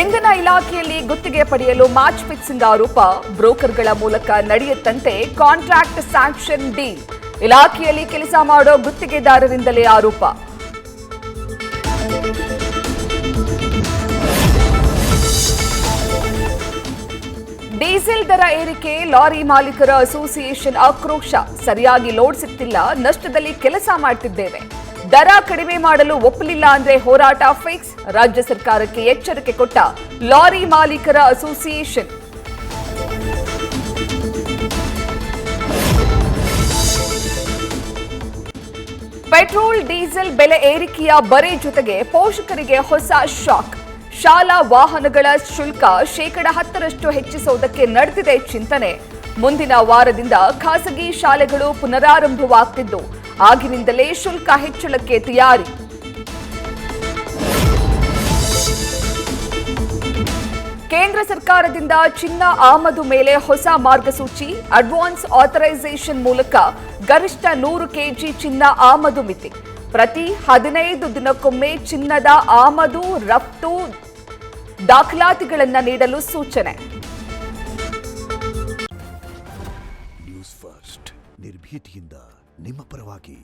ಇಂಧನ ಇಲಾಖೆಯಲ್ಲಿ ಗುತ್ತಿಗೆ ಪಡೆಯಲು ಮ್ಯಾಚ್ ಫಿಕ್ಸಿಂಗ್ ಆರೋಪ, ಬ್ರೋಕರ್ಗಳ ಮೂಲಕ ನಡೆಯುತ್ತಂತೆ ಕಾಂಟ್ರಾಕ್ಟ್ ಸ್ಯಾಂಕ್ಷನ್ ಡೀಲ್. ಇಲಾಖೆಯಲ್ಲಿ ಕೆಲಸ ಮಾಡೋ ಗುತ್ತಿಗೆದಾರರಿಂದಲೇ ಆರೋಪ. ಡೀಸೆಲ್ ದರ ಏರಿಕೆ, ಲಾರಿ ಮಾಲೀಕರ ಅಸೋಸಿಯೇಷನ್ ಆಕ್ರೋಶ. ಸರಿಯಾಗಿ ಲೋಡ್ ಸಿಗ್ತಿಲ್ಲ, ನಷ್ಟದಲ್ಲಿ ಕೆಲಸ ಮಾಡ್ತಿದ್ದೇವೆ. ದರ ಕಡಿಮೆ ಮಾಡಲು ಒಪ್ಪಲಿಲ್ಲ ಅಂದ್ರೆ ಹೋರಾಟ ಫಿಕ್ಸ್. ರಾಜ್ಯ ಸರ್ಕಾರಕ್ಕೆ ಎಚ್ಚರಿಕೆ ಕೊಟ್ಟ ಲಾರಿ ಮಾಲೀಕರ ಅಸೋಸಿಯೇಷನ್. ಪೆಟ್ರೋಲ್ ಡೀಸೆಲ್ ಬೆಲೆ ಏರಿಕೆಯ ಬರೆ ಜೊತೆಗೆ ಪೋಷಕರಿಗೆ ಹೊಸ ಶಾಕ್. ಶಾಲಾ ವಾಹನಗಳ ಶುಲ್ಕ 10% ಹೆಚ್ಚಿಸುವುದಕ್ಕೆ ನಡೆದಿದೆ ಚಿಂತನೆ. ಮುಂದಿನ ವಾರದಿಂದ ಖಾಸಗಿ ಶಾಲೆಗಳು ಪುನರಾರಂಭವಾಗ್ತಿದ್ದು, ಆಗಿನಿಂದಲೇ ಶುಲ್ಕ ಹೆಚ್ಚಳಕ್ಕೆ ತಯಾರಿ. ಕೇಂದ್ರ ಸರ್ಕಾರದಿಂದ ಚಿನ್ನ ಆಮದು ಮೇಲೆ ಹೊಸ ಮಾರ್ಗಸೂಚಿ. ಅಡ್ವಾನ್ಸ್ ಆಥರೈಸೇಷನ್ ಮೂಲಕ ಗರಿಷ್ಠ 100 ಕೆಜಿ ಚಿನ್ನ ಆಮದು ಮಿತಿ. ಪ್ರತಿ 15 ದಿನಕ್ಕೊಮ್ಮೆ ಚಿನ್ನದ ಆಮದು ರಫ್ತು ದಾಖಲಾತಿಗಳನ್ನು ನೀಡಲು ಸೂಚನೆ. ನ್ಯೂಸ್ ಫಸ್ಟ್, ನಿರ್ಭೀತಿಯಿಂದ ನಿಮ್ಮ ಪರವಾಗಿ.